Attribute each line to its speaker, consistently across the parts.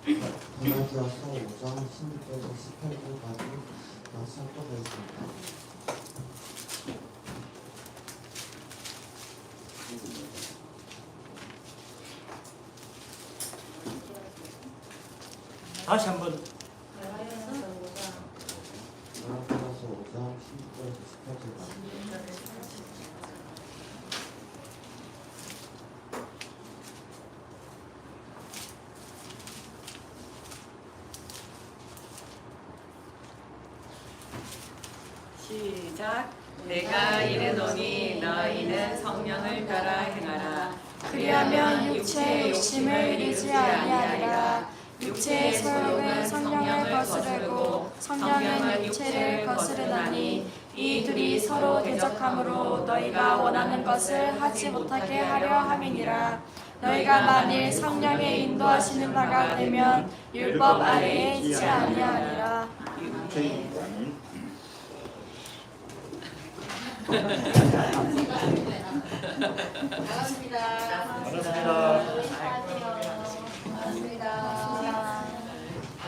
Speaker 1: 갈라디아서 5장 16절에서 18절까지 다시 합독하겠습니다.
Speaker 2: 다시 한번.
Speaker 1: 갈라디아서 5장 16절에서 18절까지.
Speaker 3: 시작. 내가 이르노니 너희는 성령을 따라 행하라. 그리하면 육체의 욕심을 이루지 아니하리라. 육체의 소욕은 성령을 거스르고 성령은 육체를 거스르나니 이 둘이 서로 대적함으로 너희가 원하는 것을 하지 못하게 하려 함이니라. 너희가 만일 성령의 인도하시는 바가 되면 율법 아래에 있지 아니하리라.
Speaker 4: 반갑습니다.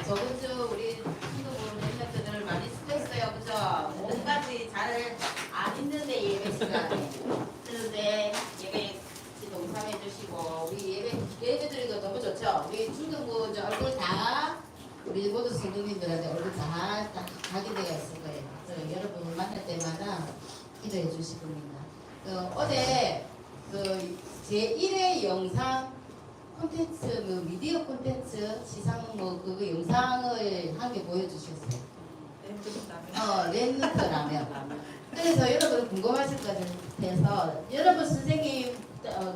Speaker 4: 저번 주 우리 친구분 멤버들 많이 스트레스요, 그죠? 몸까지 잘 안 있는데 예배 시간에 그런데 예배 동참해 주시고 우리 예배 드리고 너무 좋죠. 우리 중등부 얼굴 다 우리 모든 성도님들한테 얼굴 다 각인되어 있을 거예요. 그래서 여러분을 만날 때마다 기도해 주실 겁니다. 어제 그 제1회 영상 콘텐츠, 미디어 콘텐츠 시상 그거 영상을 한 개 보여주셨어요. 랩노트 라면. 그래서 여러분 궁금하실 것 같아서 여러분 선생님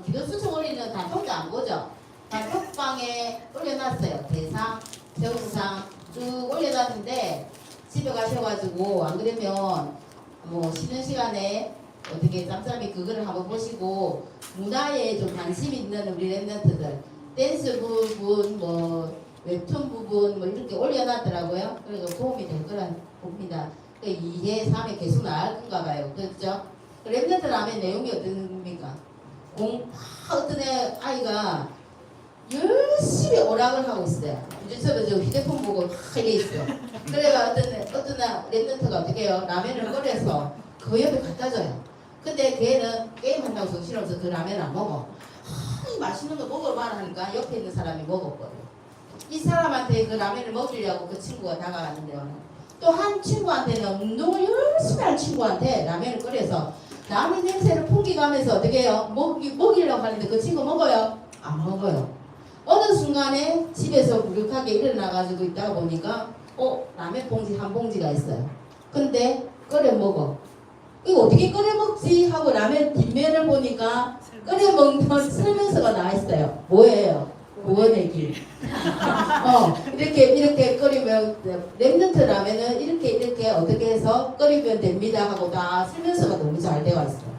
Speaker 4: 기도 수청 올리는 단톡도 안 보죠? 단톡방에 올려놨어요. 대상, 영상 쭉 올려놨는데 집에 가셔가지고 안 그러면 뭐 쉬는 시간에 어떻게 짬짬이 그거를 한번 보시고 문화에 좀 관심 있는 우리 랩런트들 댄스 부분 뭐 웹툰 부분 뭐 이렇게 올려놨더라고요. 그래서 도움이 될 거라 봅니다. 2회 3회 계속 나갈 건가 봐요. 그렇죠? 랩런트 라면 내용이 어떻습니까? 어떤 아이가 열심히 오락을 하고 있어요. 유튜브에 저 휴대폰 보고 이래 있어. 그래가 어떤 랩런트가 어떻게 해요? 라면을 끓여서 그 옆에 갖다 줘요. 근데 걔는 게임한다고 정신없어서 그 라면을 안 먹어. 이 맛있는 거 먹어봐라 하니까 옆에 있는 사람이 먹었거든. 이 사람한테 그 라면을 먹이려고 그 친구가 다가갔는데요. 또 한 친구한테는 운동을 열심히 할 친구한테 라면을 끓여서 라면 냄새를 풍기가면서 어떻게 해요? 먹이려고 하는데 그 친구 먹어요? 안 먹어요. 어느 순간에 집에서 무력하게 일어나가지고 있다가 보니까 라면 봉지 한 봉지가 있어요. 근데 끓여 먹어. 이거 어떻게 끓여 먹지? 하고 라면 뒷면을 보니까 끓여 먹는 설명서가 나와 있어요. 뭐예요? 구원의 길. 이렇게 끓이면 랩런트 라면은 이렇게 어떻게 해서 끓이면 됩니다 하고 다 설명서가 너무 잘 되어 있어요.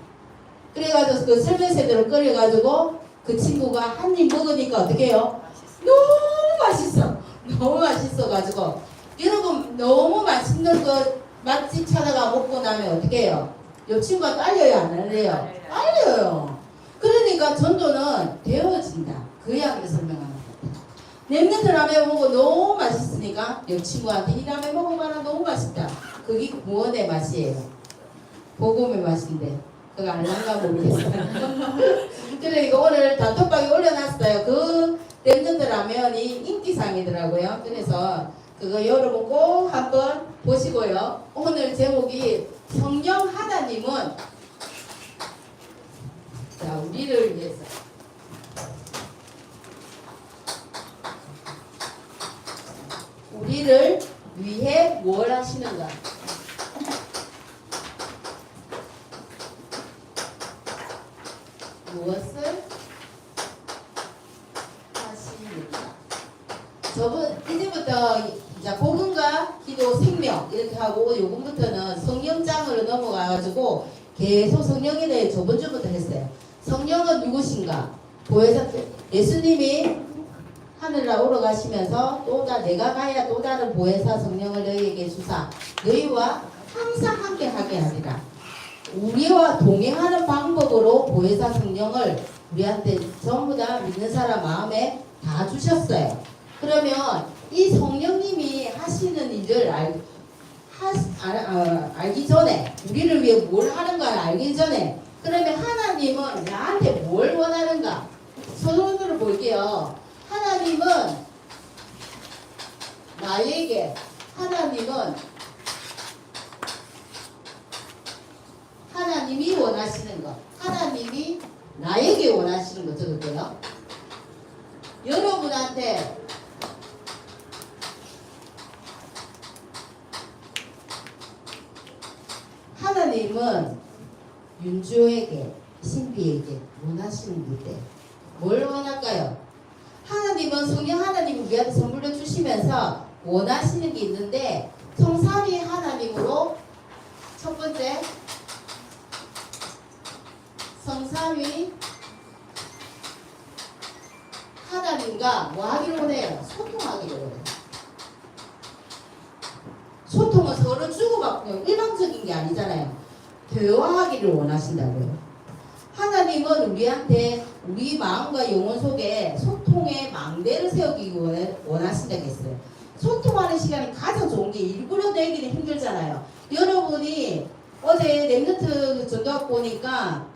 Speaker 4: 그래가지고 그 설명서대로 끓여가지고 그 친구가 한 입 먹으니까 어떻게 해요? 너무 맛있어. 너무 맛있어가지고 여러분 너무 맛있는 거 맛집 찾아가 먹고 나면 어떻게 해요? 이 친구가 딸려요 안 딸려요? 딸려요. 그러니까 전도는 되어진다. 그 이야기를 설명하는 거예요. 랩런트 라면 먹고 너무 맛있으니까 이 친구한테 이 라면 먹어봐라 너무 맛있다. 그게 구원의 맛이에요. 복음의 맛인데 그거 알란가 모르겠어요. 그러니까 오늘 단톡방에 올려놨어요. 그 랩런트 라면이 인기상이더라고요. 그래서 그거 여러분 꼭 한번 보시고요. 오늘 제목이 성령 하나님은 자 우리를 위해서 우리를 위해 뭘 하시는가? 무엇을 하십니까? 저번 이제부터 이제 복음과 기도 생명 이렇게 하고 요금부터는 성령장으로 넘어가가지고 계속 성령에 대해 저번 주부터 했어요. 성령은 누구신가? 보혜사 예수님이 하늘나라 올라가시면서 내가 가야 또 다른 보혜사 성령을 너희에게 주사 너희와 항상 함께 하게 하리라. 우리와 동행하는 방법으로 보혜사 성령을 우리한테 전부 다 믿는 사람 마음에 다 주셨어요. 그러면 이 성령님이 하시는 일을 알기 전에, 우리를 위해 뭘 하는가 알기 전에, 그러면 하나님은 나한테 뭘 원하는가? 서론으로 볼게요. 하나님은 나에게, 하나님이 원하시는 것, 하나님이 나에게 원하시는 거 적을게요. 여러분한테 하나님은 윤주에게, 신비에게 원하시는 건데 뭘 원할까요? 하나님은 성령 하나님을 우리한테 선물로 주시면서 원하시는 게 있는데 성삼위 하나님으로 첫 번째 성삼위 하나님과 뭐 하기를 원해요? 소통하기를 원해요. 소통은 서로 주고받고 일방적인 게 아니잖아요. 대화하기를 원하신다고요. 하나님은 우리한테 우리 마음과 영혼 속에 소통의 망대를 세우기 원하신다고 했어요. 소통하는 시간이 가장 좋은 게 일부러 내기는 힘들잖아요. 여러분이 어제 랩노트 전도학 보니까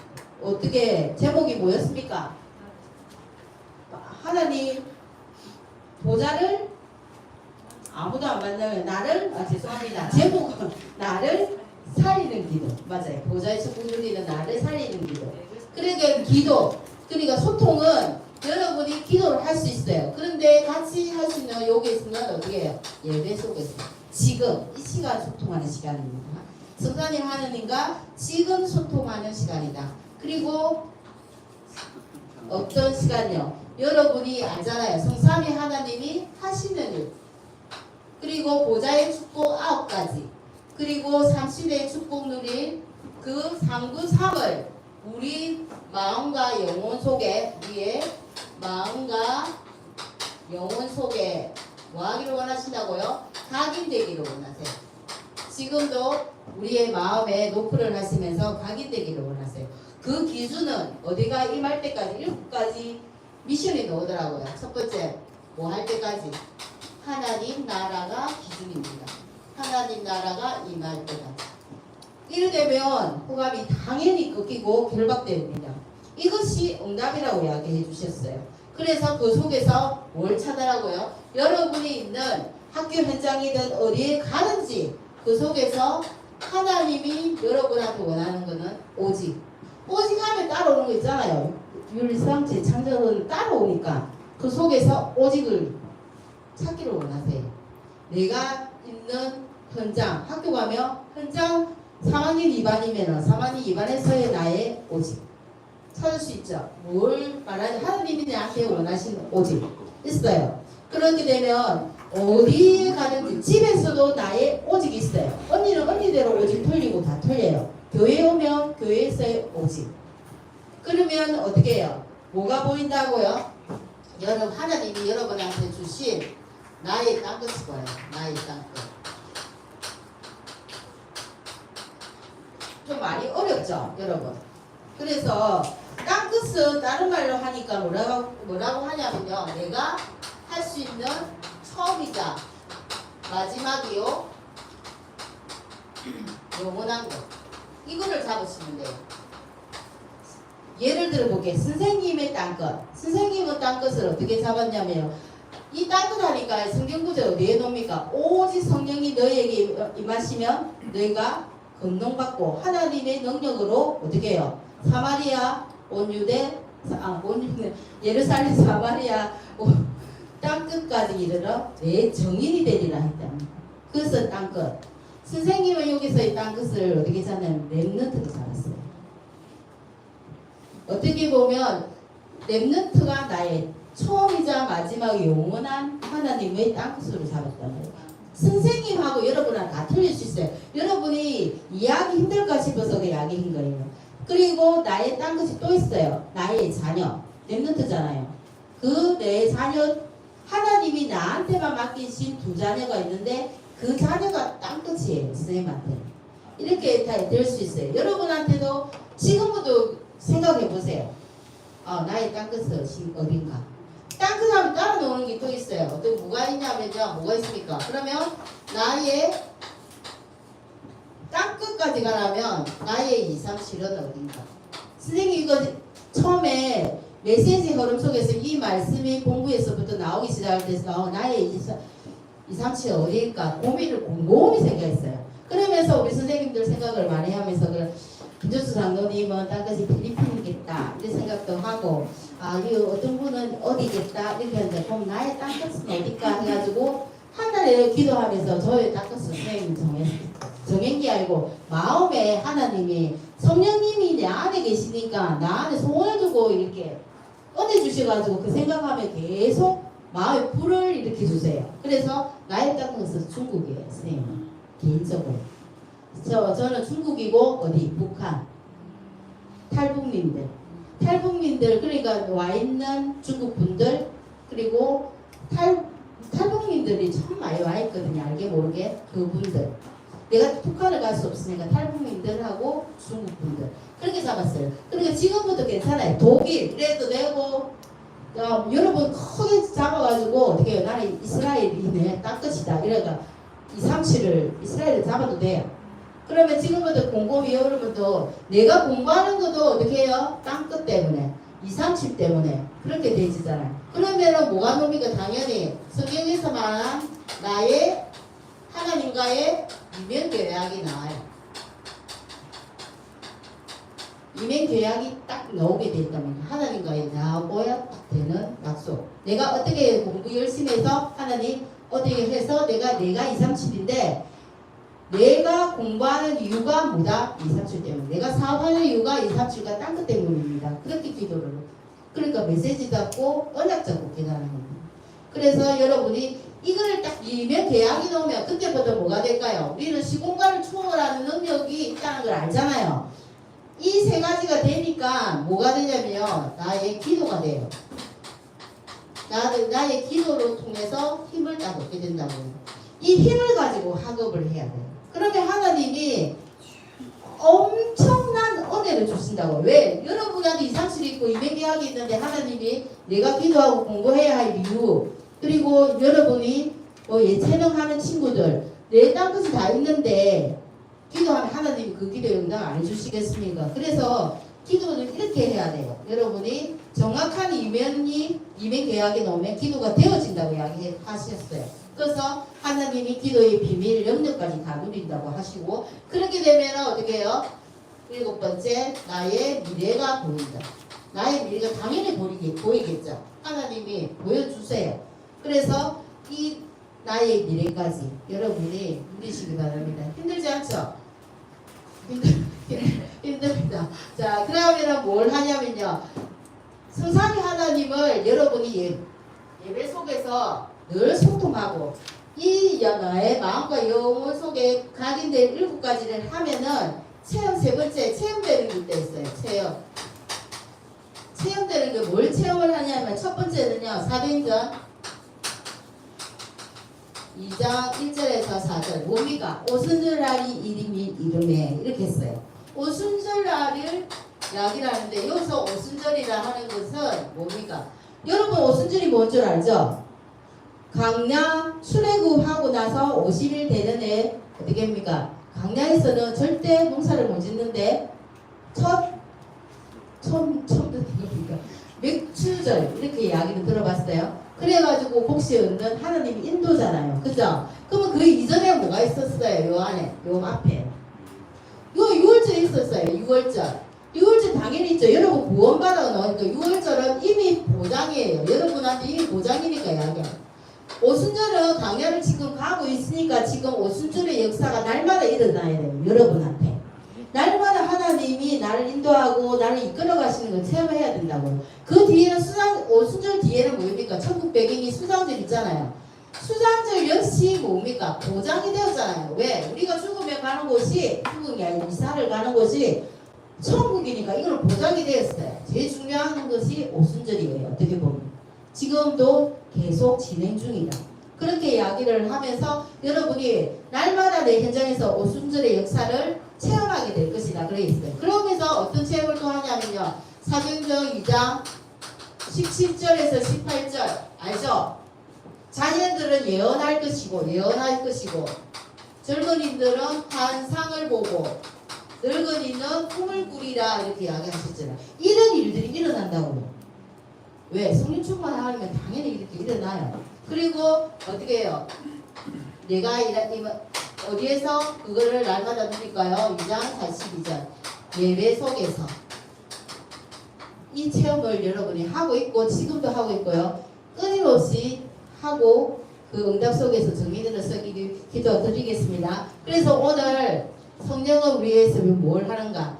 Speaker 4: 어떻게 제목이 뭐였습니까? 하나님 보좌를 아무도 안 만나면 나를 죄송합니다. 제목은 나를 살리는 기도. 맞아요. 보좌에서 꾸준히는 나를 살리는 기도. 그러니까 기도, 그러니까 소통은 여러분이 기도를 할 수 있어요. 그런데 같이 할 수 있는 여기에서는 어떻게 해요? 예배 속에서 지금 이 시간 소통하는 시간입니다. 성사님 하느님과 지금 소통하는 시간이다. 그리고 어떤 시간요? 여러분이 알잖아요. 성삼위 하나님이 하시는 일, 그리고 보좌의 축복 9가지, 그리고 30의 축복 누릴 그 3구 3을 우리 마음과 영혼 속에, 우리의 마음과 영혼 속에 뭐 하기를 원하신다고요? 각인되기를 원하세요. 지금도 우리의 마음에 노크를 하시면서 각인되기를 원하세요. 그 기준은 어디가 임할 때까지 7가지 미션이 나오더라고요. 첫 번째 뭐 할 때까지? 하나님 나라가 기준입니다. 하나님 나라가 임할 때까지. 이르되면 호감이 당연히 꺾이고 결박됩니다. 이것이 응답이라고 이야기해 주셨어요. 그래서 그 속에서 뭘 찾아라고요? 여러분이 있는 학교 현장이든 어디에 가든지 그 속에서 하나님이 여러분한테 원하는 것은 오직 하면 따라오는 거 있잖아요. 윤리상 재창조는 따라오니까 그 속에서 오직을 찾기를 원하세요. 내가 있는 현장, 학교 가면 현장 3학년 2반이면 3학년 2반에서의 나의 오직 찾을 수 있죠. 뭘 말하지? 하나님이 나한테 원하시는 오직 있어요. 그렇게 되면 어디에 가든지 집에서도 나의 오직이 있어요. 언니는 언니대로 오직 틀리고 다 틀려요. 교회 오면 교회에서의 오직. 그러면 어떻게 해요? 뭐가 보인다고요? 여러분, 하나님이 여러분한테 주신 나의 땅끝이 보여요. 나의 땅끝. 좀 많이 어렵죠, 여러분. 그래서 땅끝은 다른 말로 하니까 뭐라고 하냐면요. 내가 할 수 있는 처음이자 마지막이요. 영원한 것. 이거를 잡으시면 돼요. 예를 들어 볼게요. 선생님의 땅끝. 선생님은 땅끝을 어떻게 잡았냐면요. 이 땅끝 하니까 성경구절 어디에 놓습니까? 오직 성령이 너희에게 임하시면 너희가 감동받고 하나님의 능력으로 어떻게 해요? 사마리아, 온유대, 예루살렘, 사마리아, 땅끝까지 이르러 내 정인이 되리라 했다. 그것은 땅끝. 선생님은 여기서 이 땅끝을 어떻게 잡냐면 렘넌트로 잡았어요. 어떻게 보면 렘넌트가 나의 처음이자 마지막 영원한 하나님의 땅끝으로 잡았단 말이에요. 선생님하고 여러분은 다 틀릴 수 있어요. 여러분이 이해하기 힘들까 싶어서 그 이야기한 거예요. 그리고 나의 땅끝이 또 있어요. 나의 자녀. 렘넌트잖아요. 그 내 자녀, 하나님이 나한테만 맡기신 2 자녀가 있는데 그 자녀가 땅끝이에요. 선생님한테. 이렇게 다 될 수 있어요. 여러분한테도 지금부터 생각해 보세요. 나의 땅끝은 어딘가. 땅끝 하면 따라 놓는 게 또 있어요. 어떤 가면요 뭐가 있습니까? 그러면 나의 땅끝까지 가려면 나의 2, 3, 7은 어딘가? 선생님 이거 처음에 메시지 흐름 속에서 이 말씀이 공부에서부터 나오기 시작할 때 나의 2, 3, 7 어디일까? 고민을 곰곰이 생각했어요. 그러면서 우리 선생님들 생각을 많이 하면서 김준수 장로님은 땅끝이 필리핀이겠다 이런 생각도 하고 이 어떤 분은 어디겠다 이렇게 하는데 그럼 나의 땅끝은 어딜까 해가지고 하나를 기도하면서 저의 땅끝은 선생님 정했기 알고 마음에 하나님이 성령님이 내 안에 계시니까 나 안에 소원을 두고 이렇게 꺼내주셔가지고 그 생각하면 계속 마음에 불을 일으켜 주세요. 그래서 나의 땅끝은 중국이에요, 선생님. 개인적으로. 저는 중국이고 어디 북한 탈북민들 그러니까 와 있는 중국 분들 그리고 탈북민들이 참 많이 와 있거든요. 알게 모르게 그분들. 내가 북한을 갈 수 없으니까 탈북민들하고 중국 분들 그렇게 잡았어요. 그러니까 지금부터 괜찮아요. 독일 그래도 되고 여러분 크게 잡아가지고 어떻게 해요? 나는 이스라엘이 내 땅끝이다. 이래가 2, 3, 7을 이스라엘을 잡아도 돼요. 그러면 지금부터 곰곰이 여러분도 내가 공부하는 것도 어떻게 해요? 땅끝 때문에 2, 3, 7 때문에 그렇게 되지잖아요. 그러면은 뭐가 놈이가 당연히 성경에서 말한 나의 하나님과의 이면계약이 나와요. 이면계약이 딱 나오게 된다면 하나님과의 나하고야 딱 되는 약속. 내가 어떻게 공부 열심히 해서 하나님 어떻게 해서 내가 2, 3, 7인데 내가 공부하는 이유가 뭐다? 2, 3, 7 때문에. 내가 사업하는 이유가 2, 3, 7과 땅끝 때문입니다. 그렇게 기도를. 그러니까 메시지 잡고 언약 잡고 기도하는 겁니다. 그래서 여러분이 이걸 딱 이면 계약이 나오면 그때부터 뭐가 될까요? 우리는 시공간을 초월하는 능력이 있다는 걸 알잖아요. 이 세 가지가 되니까 뭐가 되냐면 나의 기도가 돼요. 나의 기도를 통해서 힘을 딱 얻게 된다고요. 이 힘을 가지고 학업을 해야 돼요. 그러면 하나님이 엄청난 은혜를 주신다고. 왜? 여러분한테 이상실이 있고 이명계약이 있는데 하나님이 내가 기도하고 공부해야 할 이유 그리고 여러분이 예체능 하는 친구들 내 땅끝이 다 있는데 기도하면 하나님이 그 기도에 응답 안 해주시겠습니까? 그래서 기도를 이렇게 해야 돼요. 여러분이 정확한 이면계약에 넣으면 기도가 되어진다고 이야기하셨어요. 그래서 하나님이 기도의 비밀 영역까지 다 누린다고 하시고 그렇게 되면 어떻게 해요? 7번째 나의 미래가 보인다. 나의 미래가 당연히 보이겠죠. 하나님이 보여주세요. 그래서 이 나의 미래까지 여러분이 누리시기 바랍니다. 힘들지 않죠? 힘듭니다. 자, 그러면 뭘 하냐면요. 성삼위 하나님을 여러분이 예배 속에서 늘 소통하고 이 나의 마음과 영혼 속에 각인된 7가지를 하면은 체험 3번째 체험되는 게 있어요. 체험되는 게 뭘 체험을 하냐면 첫 번째는요. 사도행전 2장 1절에서 4절 뭡니까? 오순절날이 이름이 이름에 이렇게 했어요. 오순절날을 이야기하는데 여기서 오순절이라 하는 것은 뭡니까? 여러분 오순절이 뭔 줄 알죠? 강량 출애굽하고 나서 50일 되는 해 어떻게 합니까? 강량에서는 절대 농사를 못 짓는데 처음 듣는 겁니까? 맥추절 이렇게 이야기를 들어봤어요. 그래가지고 곡식 얻는 하나님이 인도잖아요. 그죠? 그러면 그 이전에 뭐가 있었어요? 요 안에, 요 앞에. 요 6월절이 있었어요. 6월절 당연히 있죠. 여러분 구원받아 놓으니까 6월절은 이미 보장이에요. 여러분한테 이미 보장이니까 이야기해요. 오순절은 강야를 지금 가고 있으니까 지금 오순절의 역사가 날마다 일어나야 돼요. 여러분한테. 날마다 하나님이 나를 인도하고 나를 이끌어 가시는 걸 체험해야 된다고요. 그 뒤에는 오순절 뒤에는 뭡니까? 천국 배경이 수장절 있잖아요. 수장절 역시 뭡니까? 보장이 되었잖아요. 왜? 우리가 죽으면 가는 곳이 죽은 게 아니라 이사를 가는 곳이 천국이니까 이걸 보장이 되었어요. 제일 중요한 것이 오순절이에요. 어떻게 보면. 지금도 계속 진행 중이다. 그렇게 이야기를 하면서 여러분이 날마다 내 현장에서 오순절의 역사를 체험하게 될 것이다. 그랬어요. 그러면서 어떤 체험을 또 하냐면요. 사도행전 2장 17절에서 18절 알죠? 자녀들은 예언할 것이고 젊은이들은 환상을 보고 늙은이는 꿈을 꾸리라 이렇게 이야기하셨잖아요. 이런 일들이 일어난다고요. 왜? 성령 충만하면 당연히 이렇게 일어나요. 그리고 어떻게 해요? 내가 어디에서 그거를 날마다 누릴까요? 2장 42절 예배 속에서 이 체험을 여러분이 하고 있고 지금도 하고 있고요. 끊임없이 하고 그 응답 속에서 정의들을 쓰기 기도 드리겠습니다. 그래서 오늘 성령은 우리에서 뭘 하는가?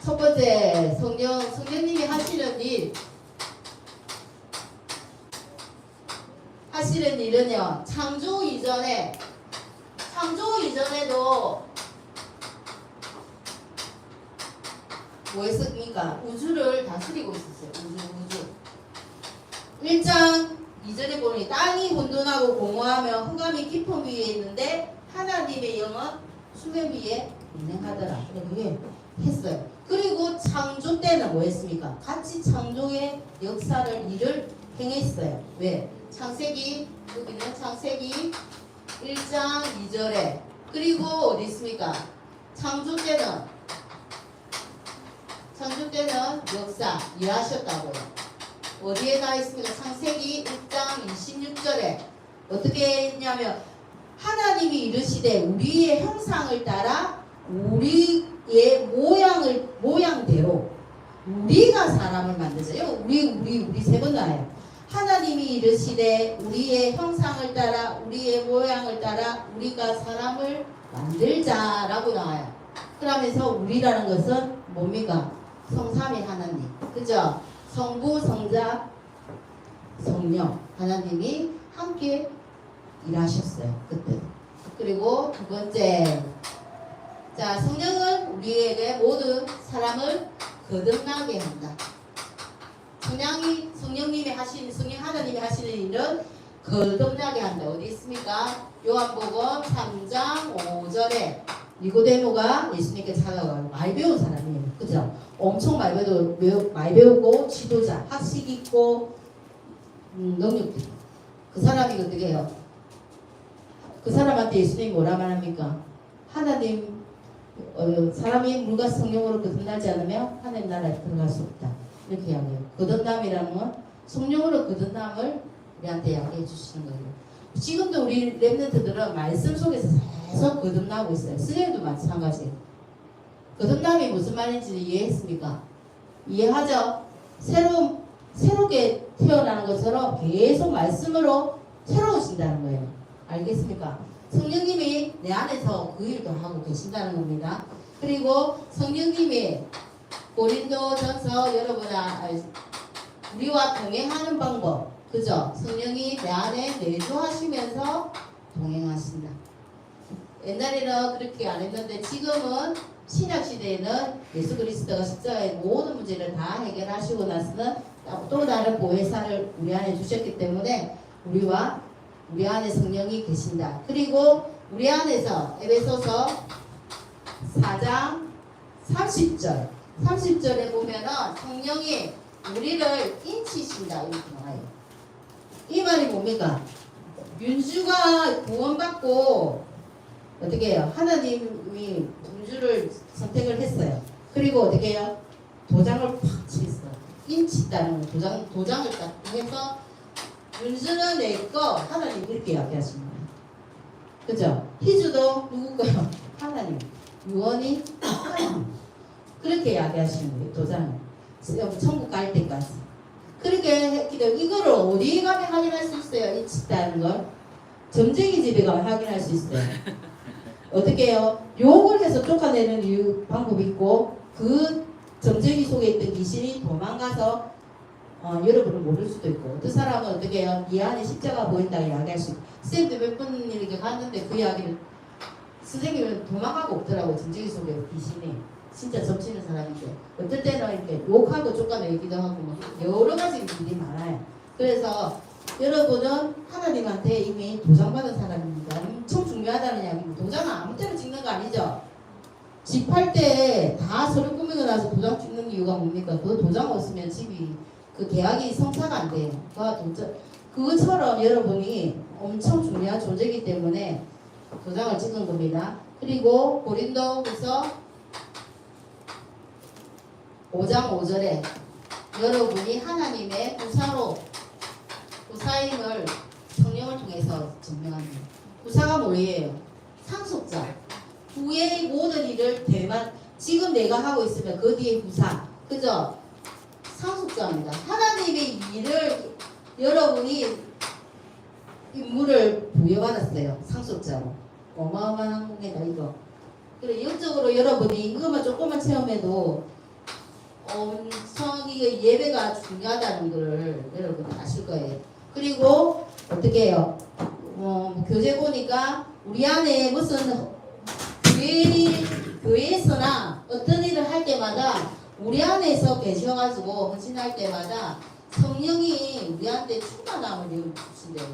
Speaker 4: 첫 번째 성령님이 하시는 일은요. 창조 이전에도 뭐 했습니까? 우주를 다스리고 있었어요. 우주. 1장 2절에 보니 땅이 혼돈하고 공허하며 흑암이 깊음 위에 있는데 하나님의 영은 수면 위에 운행하더라. 그게 했어요. 그리고 창조 때는 뭐 했습니까? 같이 창조의 일을 행했어요. 왜? 여기는 창세기 1장 2절에 그리고 어디 있습니까? 창조 때는 역사 일하셨다고요. 어디에 나와 있습니까? 창세기 1장 26절에 어떻게 했냐면 하나님이 이르시되 우리의 형상을 따라 우리의 모양대로 우리가 사람을 만들자. 우리 세 번 나와요. 하나님이 이르시되 우리의 형상을 따라 우리의 모양을 따라 우리가 사람을 만들자라고 나와요. 그러면서 우리라는 것은 뭡니까? 성삼위 하나님. 그죠? 성부, 성자, 성령 하나님이 함께 일하셨어요. 그때. 그리고 두 번째, 자 성령은 우리에게 모든 사람을 거듭나게 한다. 성령님이 하나님이 하시는 일은 거듭나게 한다. 어디 있습니까? 요한복음 3장 5절에 니고데모가 예수님께 찾아가요. 많이 배운 사람이에요. 그죠? 엄청 많이 배우고 지도자, 학식 있고 능력도 있고. 그 사람이 어떻게 해요? 그 사람한테 예수님이 뭐라 말합니까? 하나님 사람이 물과 성령으로 거듭나지 않으면 하나님 나라에 들어갈 수 없다. 이렇게 이야기해요. 거듭남이라는 건 성령으로 거듭남을 우리한테 이야기해 주시는 거예요. 지금도 우리 랩런트들은 말씀 속에서 계속 거듭나고 있어요. 스님도 마찬가지예요. 거듭남이 무슨 말인지 이해했습니까? 이해하죠? 새롭게 태어나는 것처럼 계속 말씀으로 새로우신다는 거예요. 알겠습니까? 성령님이 내 안에서 그 일도 하고 계신다는 겁니다. 그리고 성령님이 고린도전서 우리와 동행하는 방법, 그죠? 성령이 내 안에 내주하시면서 동행하신다. 옛날에는 그렇게 안 했는데 지금은 신약 시대에는 예수 그리스도가 십자가의 모든 문제를 다 해결하시고 나서는 또 다른 보혜사를 우리 안에 주셨기 때문에 우리 안에 성령이 계신다. 그리고 우리 안에서 에베소서 4장 30절에 보면은 성령이 우리를 인치신다 이렇게 나와요. 이 말이 뭡니까? 윤주가 구원받고 어떻게 해요? 하나님이 윤주를 선택을 했어요. 그리고 어떻게 해요? 도장을 팍 쳤어요. 인치다는 도장을 딱 해서 윤주는 내 거 하나님 이렇게 이야기하시는 거예요. 그죠? 희주도 누구고요? 하나님. 유언이 하나님. 그렇게 이야기하시는 거예요. 도장을. 천국 갈 때까지. 그렇게 했기 때문에 이거를 어디에 가면 확인할 수 있어요? 인치다는 걸. 점쟁이 집에 가면 확인할 수 있어요. 어떻게 해요? 욕을 해서 쫓아내는 방법이 있고 그 점쟁이 속에 있던 귀신이 도망가서 여러분은 모를 수도 있고 어떤 사람은 어떻게 해요? 이 안에 십자가 보인다고 이야기할 수 있고 쌤도 몇 번 이렇게 갔는데 그 이야기를 선생님은 도망가고 없더라고. 점쟁이 속에 귀신이 진짜 점치는 사람인데 어떨 때는 이렇게 욕하고 쫓아내기도 하고 뭐 여러 가지 일이 많아요. 그래서 여러분은 하나님한테 이미 도장받은 사람입니다. 엄청 중요하다는 이야기입니다. 도장은 아무 때나 찍는 거 아니죠? 집할 때 다 서류 꾸미고 나서 도장 찍는 이유가 뭡니까? 그 도장 없으면 집이 그 계약이 성사가 안 돼요. 그것처럼 여러분이 엄청 중요한 존재이기 때문에 도장을 찍은 겁니다. 그리고 고린도후서 5장 5절에 여러분이 하나님의 구사임을 성령을 통해서 증명합니다. 구사가 뭐예요? 상속자. 후의 모든 일을 지금 내가 하고 있으면 그 뒤에 구사. 그죠? 상속자입니다. 하나님의 일을 여러분이 임무를 부여받았어요. 상속자로. 어마어마한 겁니다, 이거. 그리고 영적으로 여러분이 이것만 조금만 체험해도 엄청 이게 예배가 중요하다는 걸 여러분 아실 거예요. 그리고 어떻게 해요? 교재 보니까 우리 안에 무슨 교회에서나 어떤 일을 할 때마다 우리 안에서 계셔가지고 헌신할 때마다 성령이 우리한테 충만함을 주신대요.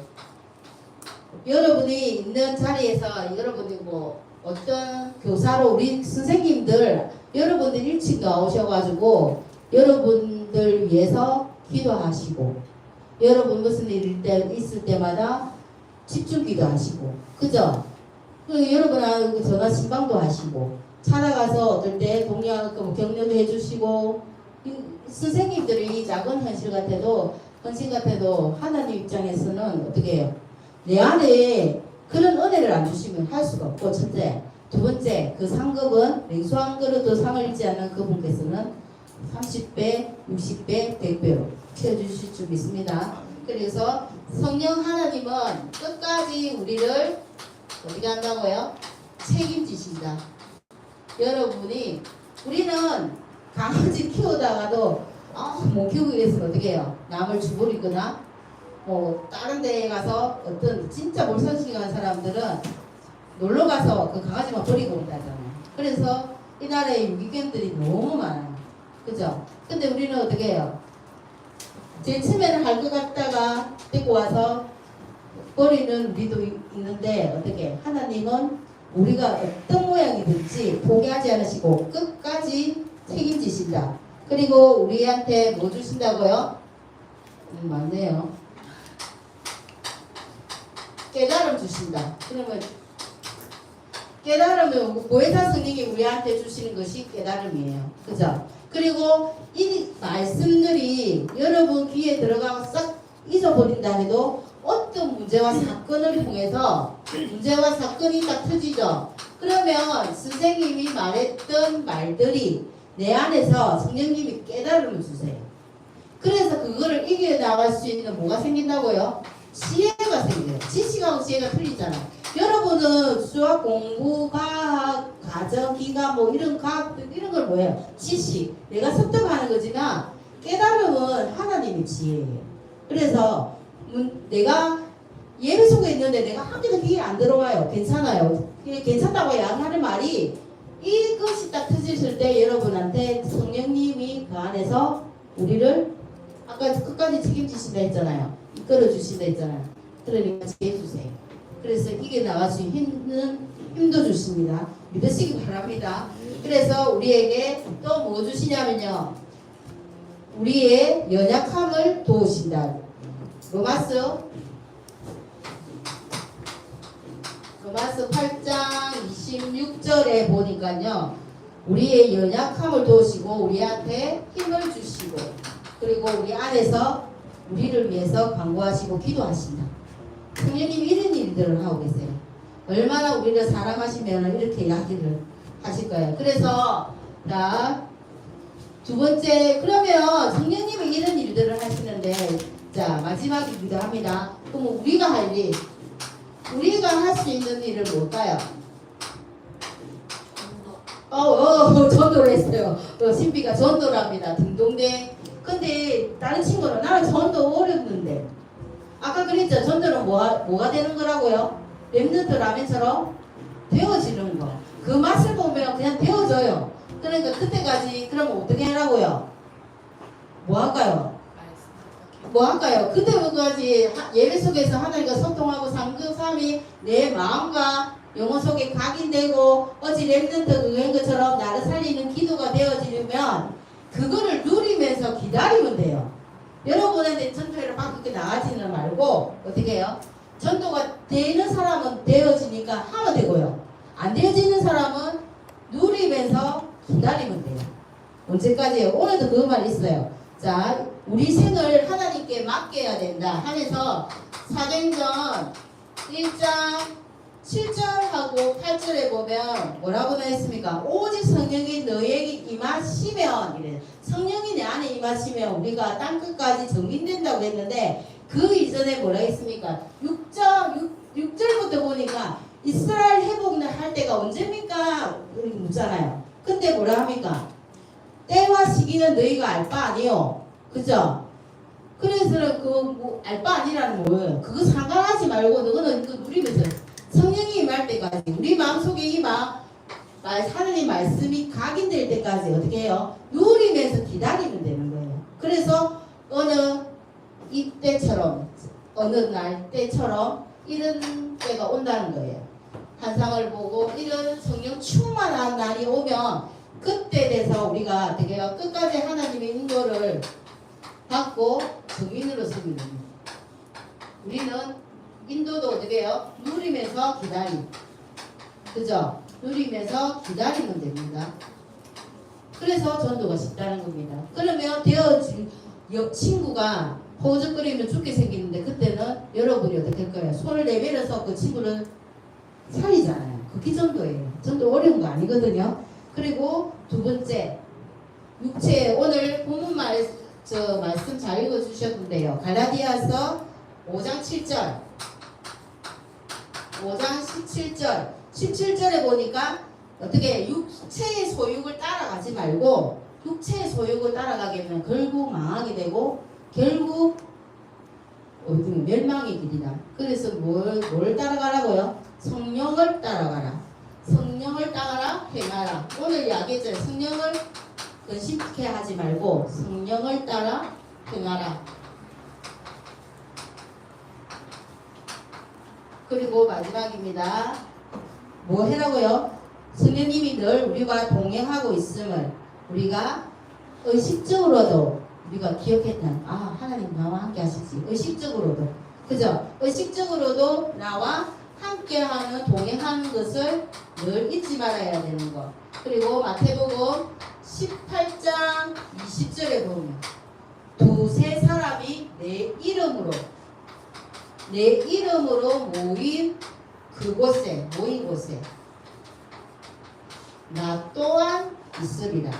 Speaker 4: 여러분이 있는 자리에서 여러분이 뭐 어떤 교사로 우리 선생님들 여러분들 일찍 나오셔가지고 여러분들 위해서 기도하시고 여러분 무슨 일 있을 때마다 집중 기도하시고 그죠? 여러분하고 전화 신방도 하시고 찾아가서 어떨 때 동료하고 격려도 해주시고 선생님들이 작은 헌신 같아도 하나님 입장에서는 어떻게 해요? 내 안에 그런 은혜를 안 주시면 할 수가 없고 첫째 두 번째 그 상급은 냉수한 그릇도 상을 잃지 않는 그분께서는 30배, 60배, 100배로 채워주실 줄 믿습니다. 그래서 성령 하나님은 끝까지 우리를 어떻게 한다고요? 책임지신다. 여러분이 우리는 강아지 키우다가도 못 키우기 위해서는 어떻게 해요? 남을 주부리거나 뭐 다른 데에 가서 어떤 진짜 몰선식한 사람들은 놀러 가서 그 강아지만 버리고 온다잖아요. 그래서 이 나라에 유기견들이 너무 많아요. 그죠? 근데 우리는 어떻게 해요? 제일 처음에는 할 것 같다가 데리고 와서 버리는 우리도 있는데 어떻게 하나님은 우리가 어떤 모양이든지 포기하지 않으시고 끝까지 책임지신다. 그리고 우리한테 뭐 주신다고요? 맞네요. 깨달음 주신다. 그러면 깨달음은 보혜사 스님이 우리한테 주시는 것이 깨달음이에요. 그죠? 그리고 이 말씀들이 여러분 귀에 들어가고 싹 잊어버린다 해도 어떤 문제와 사건을 통해서 문제와 사건이 딱 터지죠. 그러면 선생님이 말했던 말들이 내 안에서 성령님이 깨달음을 주세요. 그래서 그거를 이겨나갈 수 있는 뭐가 생긴다고요? 지혜가 생겨요. 지식하고 지혜가 틀리잖아요. 여러분은 수학 공부, 과학, 가정, 기가 뭐 이런 과학 이런 걸 뭐예요? 지식. 내가 습득하는 거지만 깨달음은 하나님의 지혜예요. 그래서 내가 예배 속에 있는데 내가 한 개도 귀에 안 들어와요. 괜찮아요. 괜찮다고 하는 말이 이것이 딱 터졌을 때 여러분한테 성령님이 그 안에서 우리를 아까 끝까지 책임지신다 했잖아요. 이끌어 주신다 했잖아요. 그러니까 지혜 주세요. 그래서 이게 나갈 수 있는 힘도 주십니다. 믿으시기 바랍니다. 그래서 우리에게 또 뭐 주시냐면요. 우리의 연약함을 도우신다. 로마서 8장 26절에 보니까요. 우리의 연약함을 도우시고 우리한테 힘을 주시고 그리고 우리 안에서 우리를 위해서 간구하시고 기도하신다. 성령님이 이런 일들을 하고 계세요. 얼마나 우리를 사랑하시면 이렇게 이야기를 하실 거예요. 그래서 두 번째 그러면 성령님이 이런 일들을 하시는데 자 마지막이기도 합니다. 그럼 우리가 할 일 우리가 할 수 있는 일은 뭘까요? 전도를 했어요. 신비가 전도를 합니다. 등동대. 근데 다른 친구는 나는 전도 어렵는데 아까 그랬죠. 전도는 뭐가 되는 거라고요? 랩런트 라면처럼 데워지는 거. 그 맛을 보면 그냥 데워져요. 그러니까 그때까지 그러면 어떻게 하라고요? 뭐 할까요? 그때까지 예배 속에서 하나님과 소통하고 상급삼이 내 마음과 영혼 속에 각인되고 어찌 랩런트 그거인 것처럼 나를 살리는 기도가 되어지면 그거를 누리면서 기다리면 돼요. 여러분한테 전도회를 막 그렇게 나가지는 말고 어떻게 해요? 전도가 되는 사람은 되어지니까 하면 되고요. 안 되어지는 사람은 누리면서 기다리면 돼요. 언제까지요? 오늘도 그 말 있어요. 자, 우리 생을 하나님께 맡겨야 된다 하면서 사도행전 1장 7절하고 8절에 보면 뭐라고 나있습니까? 오직 성령이 너에게 임하시면 이래. 성령이 내 안에 임하시면 우리가 땅끝까지 정인된다고 했는데 그 이전에 뭐라 했습니까? 6절부터 보니까 이스라엘 회복을 할 때가 언제입니까? 이렇게 묻잖아요. 근데 뭐라 합니까? 때와 시기는 너희가 알 바 아니요. 그죠? 그래서 그 알 바 아니라는 뭐예요? 그거 상관하지 말고 너는 그 누리면서 성령이 임할 때까지 우리 마음속에 하나님 말씀이 각인될 때까지 어떻게 해요? 누리면서 기다리면 되는 거예요. 그래서 어느 이때처럼 어느 날 때처럼 이런 때가 온다는 거예요. 환상을 보고 이런 성령 충만한 날이 오면 그때 돼서 우리가 어떻게 해요? 끝까지 하나님의 인도를 받고 증인으로 서는 겁니다. 우리는 인도도 어떻게 해요? 누리면서 기다림. 그죠? 누리면서 기다리면 됩니다. 그래서 전도가 쉽다는 겁니다. 그러면 되어진 옆 친구가 허우적거리면 죽게 생기는데 그때는 여러분이 어떻게 할 거예요? 손을 내밀어서 그 친구를 살리잖아요. 그게 전도예요. 전도 어려운 거 아니거든요. 그리고 두 번째, 육체 오늘 본문 말씀 잘 읽어주셨는데요. 갈라디아서 5장 7절 5장 17절에 보니까 어떻게 육체의 소욕을 따라가지 말고 육체의 소욕을 따라가게 되면 결국 망하게 되고 결국 멸망의 길이다. 그래서 뭘 따라가라고요? 성령을 따라가라. 성령을 따라 행하라. 오늘 이야기했잖아요. 성령을 근심케 하지 말고 성령을 따라 행하라. 그리고 마지막입니다. 뭐 해라고요? 성령님이 늘 우리와 동행하고 있음을 우리가 의식적으로도 우리가 기억했다. 아, 하나님 나와 함께 하시지. 의식적으로도. 그죠? 의식적으로도 나와 함께하는 동행하는 것을 늘 잊지 말아야 되는 것. 그리고 마태복음 18장 20절에 보면 두세 사람이 내 이름으로 모인 곳에 나 또한 있으리라.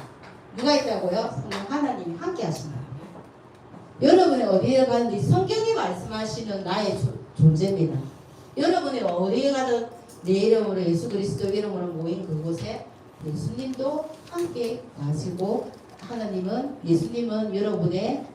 Speaker 4: 누가 있다고요? 성령 하나님이 함께 하신다. 여러분이 어디에 가든지 성경이 말씀하시는 나의 존재입니다. 여러분이 어디에 가든 내 이름으로 예수 그리스도 이름으로 모인 그곳에 예수님도 함께 가시고 예수님은 여러분의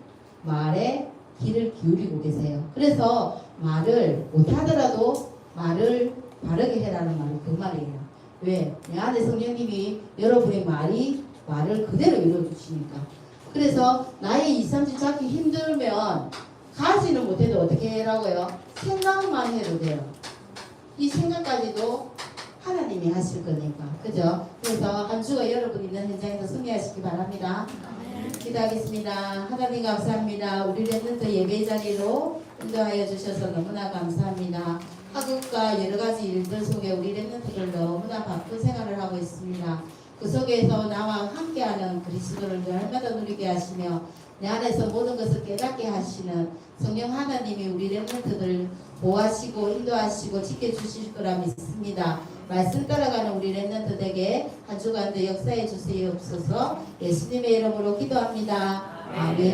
Speaker 4: 말에 귀를 기울이고 계세요. 그래서 말을 못하더라도 말을 바르게 해라는 말이 그 말이에요. 왜? 내 안에 성령님이 여러분의 말을 그대로 이루어주시니까. 그래서 나의 2, 3주 찾기 힘들면 가지는 못해도 어떻게 해라고요? 생각만 해도 돼요. 이 생각까지도 하나님이 하실 거니까. 그죠? 그래서 한 주가 여러분 있는 현장에서 승리하시기 바랍니다. 기도하겠습니다. 하나님 감사합니다. 우리 랩런트 예배 자리로 인도하여 주셔서 너무나 감사합니다. 학업과 여러 가지 일들 속에 우리 랩런트들 너무나 바쁜 생활을 하고 있습니다. 그 속에서 나와 함께하는 그리스도를 날마다 누리게 하시며 내 안에서 모든 것을 깨닫게 하시는 성령 하나님이 우리 랩런트들 보호하시고 인도하시고 지켜주실 거라 믿습니다. 말씀 따라가는 우리 랩런트들에게 한 주간도 역사해 주시옵소서. 예수님의 이름으로 기도합니다. 아멘.